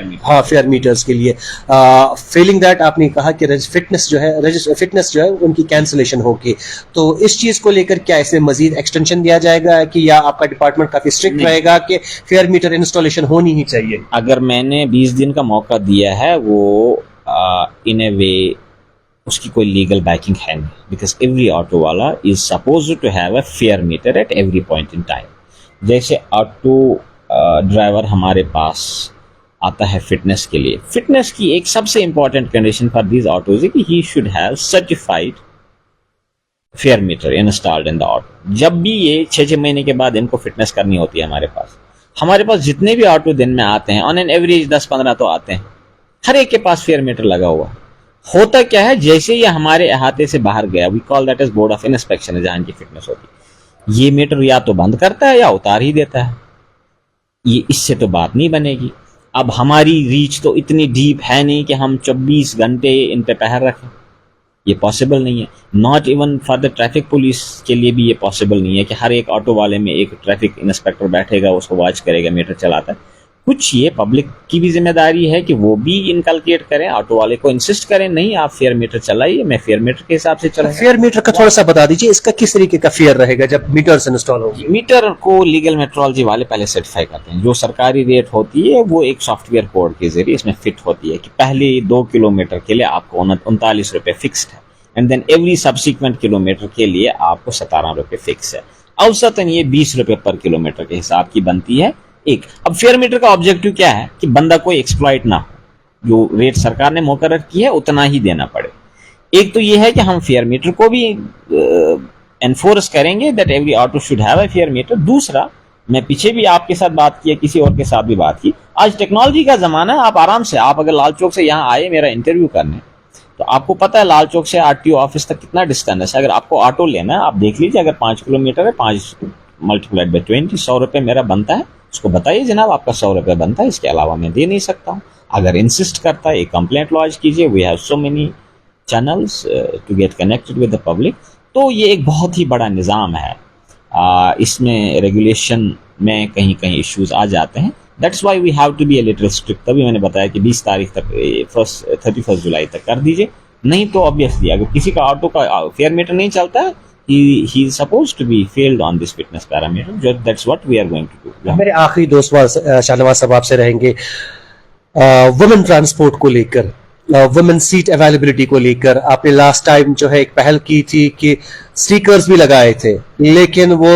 फेयर मीटर्स के लिए। फेलिंग दैट आपने कहा कि फिटनेस जो है उनकी कैंसिलेशन होगी, तो इस चीज को लेकर क्या इसमें मजीद एक्सटेंशन दिया जाएगा कि या आपका डिपार्टमेंट काफी स्ट्रिक्ट रहेगा कि फेयर मीटर इंस्टॉलेशन होनी ही चाहिए? अगर मैंने 20 दिन का मौका दिया है वो इन ए वे उसकी कोई लीगल बैकिंग है नहीं, बिकॉज एवरी ऑटो वाला is supposed to have a fare meter at every point in time. जैसे ऑटो ड्राइवर हमारे पास आता है फिटनेस के लिए, फिटनेस की एक सबसे important condition for these autos है कि he should have certified fare meter installed in the auto. जब भी ये 6 महीने के बाद इनको फिटनेस करनी होती है हमारे पास जितने भी ऑटो दिन में आते हैं ऑन एन एवरेज 10-15 तो आते हैं, हर एक के पास फेयर मीटर लगा हुआ। होता क्या है, जैसे ये हमारे अहाते से बाहर गया, we call that as board of inspection, जहां की फिटनेस होती है, ये मीटर या तो बंद करता है या उतार ही देता है। ये इससे तो बात नहीं बनेगी। अब हमारी रीच तो इतनी डीप है नहीं कि हम 24 घंटे इन पे पहर रखें, ये पॉसिबल नहीं है। Not even for the traffic police के लिए भी ये पॉसिबल नहीं है कि हर एक ऑटो वाले में एक ट्रैफिक इंस्पेक्टर बैठेगा, उसको वॉच करेगा, मीटर चलाता है। कुछ ये पब्लिक की भी जिम्मेदारी है कि वो भी इनकलकेट करें, ऑटो वाले को इंसिस्ट करें, नहीं आप फेयर मीटर चलाइए, मैं फेयर मीटर के हिसाब से चलाऊंगा। फेयर मीटर का थोड़ा सा बता दीजिए, इसका किस तरीके का फेयर रहेगा जब मीटर्स इंस्टॉल होगी? मीटर को लीगल मेट्रोलॉजी वाले पहले सर्टिफाई करते हैं। जो सरकारी रेट होती है वो एक सॉफ्टवेयर कोड के जरिए इसमें फिट होती है कि पहले 2 किलोमीटर के लिए आपको 39 रुपए फिक्स्ड है, and then every subsequent kilometre के लिए आपको 17 रुपए फिक्स है। औसतन ये 20 रुपए पर किलोमीटर के हिसाब की बनती है एक। अब फेयर मीटर का ऑब्जेक्टिव क्या है कि बंदा कोई एक्सप्लॉइट ना हो, जो रेट सरकार ने मुकर्रर की है उतना ही देना पड़े। एक तो ये है कि हम फेयर मीटर को भी एनफोर्स करेंगे that every auto should have a fare meter. दूसरा, मैं पीछे भी आपके साथ बात की है, किसी और के साथ भी बात की, आज टेक्नोलॉजी का जमाना है। आप आराम से, आप अगर लाल चौक से यहाँ आए मेरा इंटरव्यू करने, तो आपको पता है लाल चौक से आरटीओ ऑफिस तक कितना डिस्टेंस है। अगर आपको ऑटो लेना है आप देख लीजिए, अगर 5 किलोमीटर है, 5 मल्टीप्लाइड बाई 20, 100 रुपए मेरा बनता है। उसको बताइए जनाब आपका 100 रुपए बनता है, इसके अलावा मैं दे नहीं सकता हूँ। अगर इंसिस्ट करता है, एक कंप्लेंट लॉन्च कीजिए, we have so many channels to get connected with the public. तो ये एक बहुत ही बड़ा निज़ाम है। इसमें रेगुलेशन में कहीं कहीं इश्यूज आ जाते हैं, that's why we have to be a little strict. तभी मैंने बताया कि 20 तारीख तक, 31 जुलाई तक कर दीजिए, नहीं तो ऑब्वियसली अगर किसी का ऑटो का फेयर मीटर नहीं चलता है, he is supposed to be failed on this fitness parameter. That's what we are going to do. मेरे आखिरी 2 सवाल शाहनवाज साहब आपसे रहेंगे, वुमेन ट्रांसपोर्ट को लेकर, वुमेन सीट अवेलेबिलिटी को लेकर। आपने लास्ट टाइम जो है एक पहल की थी कि स्टिकर्स भी लगाए थे लेकिन वो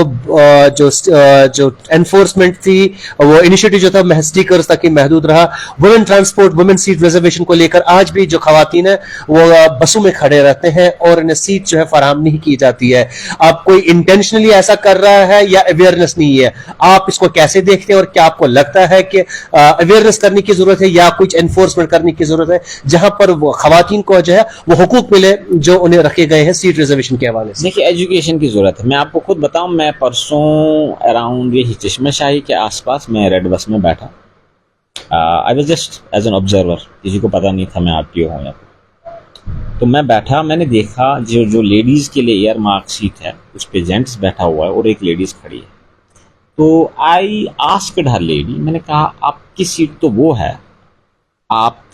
जो एनफोर्समेंट थी, वो इनिशिएटिव जो था महज स्टिकर्स तक ही महदूद रहा। Women transport, women seat reservation को लेकर आज भी जो खवातीन है वो बसों में खड़े रहते हैं और इन्हें सीट जो है फराहम नहीं की जाती है। अब कोई इंटेंशनली ऐसा कर रहा है या अवेयरनेस नहीं है, आप इसको कैसे देखते हैं और क्या आपको लगता है कि अवेयरनेस करने की जरूरत है या कुछ एनफोर्समेंट करने की जरूरत है जहां पर वो खवातीन को जो है वो हुकूक मिले जो उन्हें रखे गए हैं सीट रिजर्वेशन के हवाले से? देखिए, एजुकेशन की जरूरत है। मैं आपको खुद बताऊं, मैं परसों अराउंड यही चश्मा शाही के आसपास मैं रेड बस में बैठा। I was just as an observer, किसी को पता नहीं था मैं आरटीओ हूं या तो मैं बैठा। मैंने देखा जो लेडीज के लिए एयर मार्क सीट है उस पे जेंट्स बैठा हुआ है और एक लेडीज खड़ी है। तो आई आस्क्ड हर लेडी, मैंने कहा आपकी सीट तो वो है, आप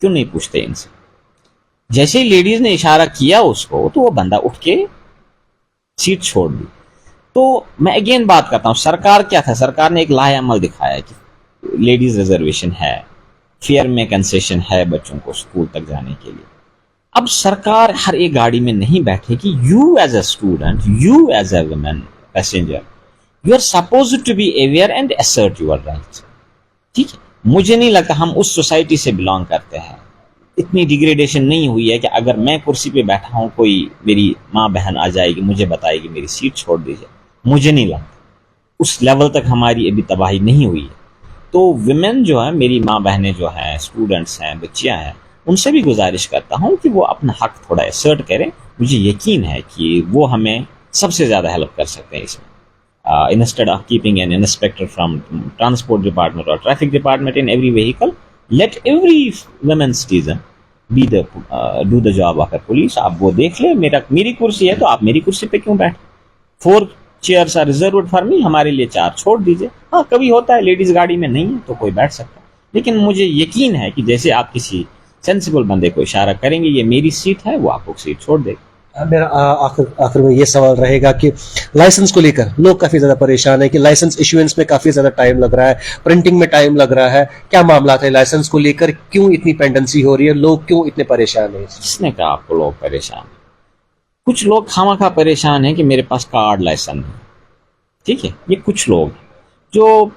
क्यों नहीं पूछते इनसे? जैसे ही लेडीज ने इशारा किया उसको तो वो बंदा उठ के सीट छोड़ दी। तो मैं अगेन बात करता हूं, सरकार क्या था, सरकार ने एक लाहेअमल दिखाया कि लेडीज रिजर्वेशन है, फेयर में कंसेशन है बच्चों को स्कूल तक जाने के लिए। अब सरकार हर एक गाड़ी में नहीं बैठेगी। You as a student, you as a women passenger, you are supposed to be aware and assert your rights. ठीक है, मुझे नहीं लगता, हम उस सोसाइटी से बिलोंग करते हैं, इतनी डिग्रेडेशन नहीं हुई है कि अगर मैं कुर्सी पे बैठा हूं कोई मेरी माँ बहन आ जाएगी मुझे बताएगी मेरी सीट छोड़ दीजिए। मुझे नहीं लगता उस लेवल तक हमारी अभी तबाही नहीं हुई है। तो विमेन जो है, मेरी माँ बहनें जो हैं, स्टूडेंट्स हैं, बच्चियां हैं, उनसे भी गुजारिश करता हूं कि वो अपना हक थोड़ा असर्ट करें। मुझे यकीन है कि वो हमें सबसे ज्यादा हेल्प कर सकते हैं इसमें। Instead of keeping an inspector from transport department or traffic department in every vehicle, let every women citizen be the do the job of a police। आप वो देख ले, मेरी कुर्सी है तो आप मेरी कुर्सी पे क्यों बैठ? 4 chairs are reserved for me, हमारे लिए 4 छोड़ दीजिए। हाँ, कभी होता है लेडीज गाड़ी में नहीं है तो कोई बैठ सकता है, लेकिन मुझे यकीन है कि जैसे आप किसी सेंसिबल बंदे को इशारा करेंगे ये मेरी सीट है, वो आपको सीट छोड़ देगा। मेरा आखिर में ये सवाल रहेगा कि लाइसेंस को लेकर लोग काफी ज्यादा परेशान है कि लाइसेंस इश्यूएंस में काफी ज्यादा टाइम लग रहा है, प्रिंटिंग में टाइम लग रहा है। क्या मामला है लाइसेंस को लेकर, क्यों इतनी पेंडेंसी हो रही है, लोग क्यों इतने परेशान है? किसने कहा आपको लोग परेशान है? कुछ लोग खामखा परेशान है कि मेरे पास कार्ड लाइसेंस है। ठीक है, ये कुछ लोग जो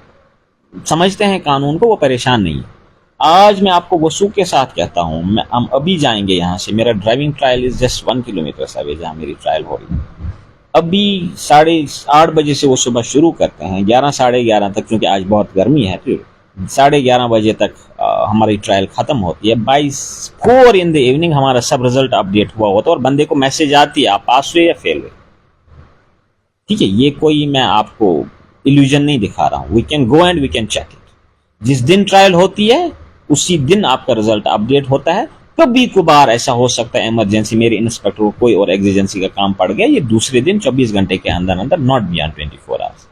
समझते हैं कानून को, वो परेशान नहीं है। आज मैं आपको वसूख के साथ कहता हूं, हम अभी जाएंगे यहाँ से। मेरा driving trial is just 1 kilometre away जहाँ मेरी ट्रायल हो रही है। अभी 8:30 बजे से वो सुबह शुरू करते हैं, 11 साढ़े 11 तक, क्योंकि आज बहुत गर्मी है तो 11:30 बजे तक हमारी ट्रायल खत्म होती है। बाई 4 इन द इवनिंग हमारा सब रिजल्ट अपडेट हुआ होता है और बंदे को मैसेज आती है आप पास हुए या फेल हुए। ठीक है, ये कोई मैं आपको इल्यूजन नहीं दिखा रहा हूं। We can go and we can check it. जिस दिन ट्रायल होती है उसी दिन आपका रिजल्ट अपडेट होता है। कभी कभार ऐसा हो सकता है इमरजेंसी, मेरे इंस्पेक्टर को कोई और एग्जिजेंसी का काम पड़ गया, ये दूसरे दिन 24 घंटे के अंदर अंदर, नॉट बियॉन्ड 24 आवर्स,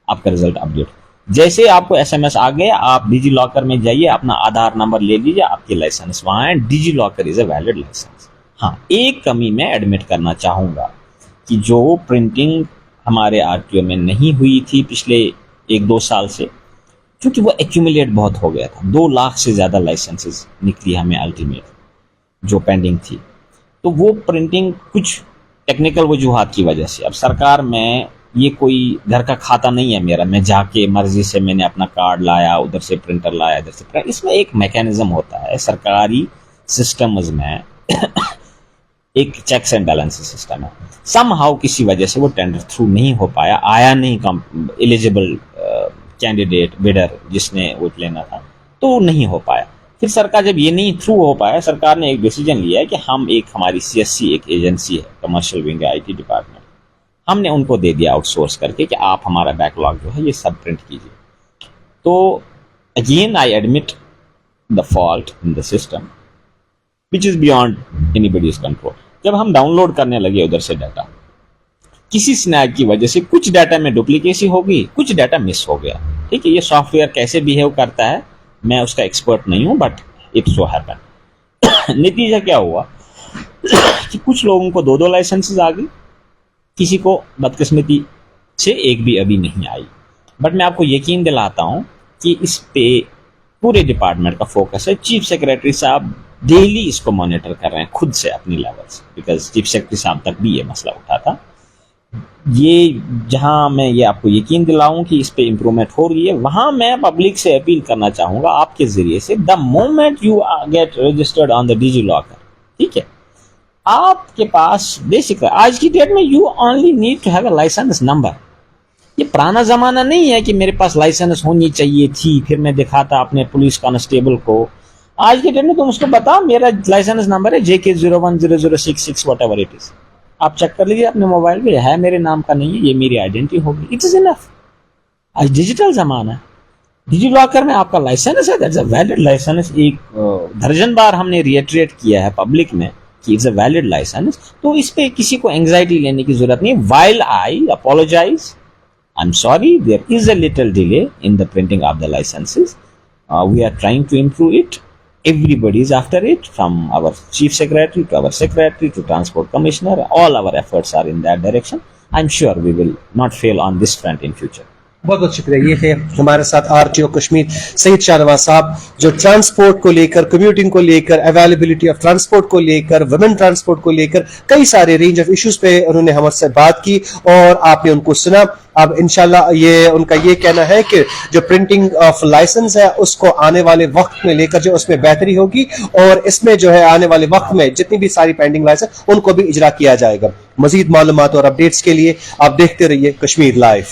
आपका रिजल्ट अपडेट। जैसे आपको एसएमएस आ गया, आप डिजी लॉकर में जाइए, अपना आधार नंबर ले लीजिए, आपके लाइसेंस वहां है। DigiLocker is a valid license. हाँ, एक कमी मैं एडमिट करना चाहूंगा कि जो प्रिंटिंग हमारे आरटीओ में नहीं हुई थी पिछले 1-2 साल से, क्योंकि वो एक्यूमुलेट बहुत हो गया था। 2 लाख से ज्यादा लाइसेंसेस निकली हमें अल्टीमेट जो पेंडिंग थी। तो वो प्रिंटिंग कुछ टेक्निकल वजूहात की वजह से, अब सरकार में ये कोई घर का खाता नहीं है मेरा, मैं जाके मर्जी से मैंने अपना कार्ड लाया, उधर से प्रिंटर लाया, इधर से प्रिंटर। इसमें एक मैकेनिज्म होता है सरकारी सिस्टम्स में एक चेक्स एंड बैलेंसेस सिस्टम है। समहाउ किसी वजह से वो टेंडर थ्रू नहीं हो पाया, आया नहीं एलिजिबल कैंडिडेट बिडर जिसने वो लेना था, तो नहीं हो पाया। फिर सरकार जब ये नहीं थ्रू हो पाया, सरकार ने एक डिसीजन लिया है कि हम हमारी सीएससी एक एजेंसी है, कमर्शियल विंग आईटी डिपार्टमेंट, हमने उनको दे दिया आउटसोर्स करके कि आप हमारा बैकलॉग जो है ये सब प्रिंट कीजिए। तो again I admit the fault in the system which is beyond anybody's control. जब हम डाउनलोड करने लगे उधर से डाटा, किसी स्नैग की वजह से कुछ डाटा में डुप्लीकेसी हो गई, कुछ डाटा मिस हो गया। ठीक है, ये सॉफ्टवेयर कैसे बिहेव करता है मैं उसका एक्सपर्ट नहीं हूं, बट इट सो हैपन। नतीजा क्या हुआ कि कुछ लोगों को 2-2 लाइसेंसेस आ गई, किसी को बदकिस्मती से एक भी अभी नहीं आई। बट मैं आपको यकीन दिलाता हूं कि इस पे पूरे डिपार्टमेंट का फोकस है। चीफ सेक्रेटरी साहब डेली इसको मॉनिटर कर रहे हैं खुद से अपनी लेवल से, बिकॉज चीफ सेक्रेटरी साहब तक भी ये मसला उठा था। ये जहां मैं ये आपको यकीन दिलाऊं कि इस पे इम्प्रूवमेंट हो रही है, वहां मैं पब्लिक से अपील करना चाहूंगा आपके जरिए से, the moment you get registered on the DigiLocker, ठीक है, आपके पास बेसिक आज की डेट में you only need to have a licence number. ये पुराना जमाना नहीं है कि मेरे पास लाइसेंस होनी चाहिए थी फिर मैं दिखाता अपने पुलिस कांस्टेबल को। आज के डेट में तुम उसको बताओ मेरा लाइसेंस नंबर है JK010066 what ever it is, आप चेक कर लीजिए अपने मोबाइल पे, है मेरे नाम का नहीं है, ये मेरी आइडेंटिटी होगी, इट इज इनफ। आज डिजिटल जमाना है, डिजी लॉकर में आपका लाइसेंस है, दैट्स अ वैलिड लाइसेंस। एक दर्जन बार हमने रिएटरेट किया है पब्लिक में कि इट्स अ वैलिड लाइसेंस, तो इस पे किसी को एंग्जाइटी लेने की जरूरत नहीं। While I apologise, I'm sorry, there is a little delay in the printing of the licenses. We are trying to improve it. Everybody is after it, from our chief secretary to our secretary to transport commissioner. All our efforts are in that direction. I'm sure we will not fail on this front in future. बहुत बहुत शुक्रिया। ये थे हमारे साथ RTO Kashmir Saeed Shahnawaz साहब, जो transport को लेकर, कम्यूटिंग को लेकर, अवेलेबिलिटी ऑफ ट्रांसपोर्ट को लेकर, वुमेन ट्रांसपोर्ट को लेकर कई सारे रेंज ऑफ इश्यूज पे उन्होंने हमसे बात की और आपने उनको सुना। अब इंशाल्लाह ये उनका ये कहना है कि जो प्रिंटिंग ऑफ लाइसेंस है उसको आने वाले वक्त में लेकर जो उसमें बेहतरी होगी और इसमें जो है आने वाले वक्त में जितनी भी सारी पेंडिंग लाइसेंस उनको भी इजरा किया जाएगा। मजीद मालूमात और अपडेट्स के लिए आप देखते रहिए कश्मीर लाइव।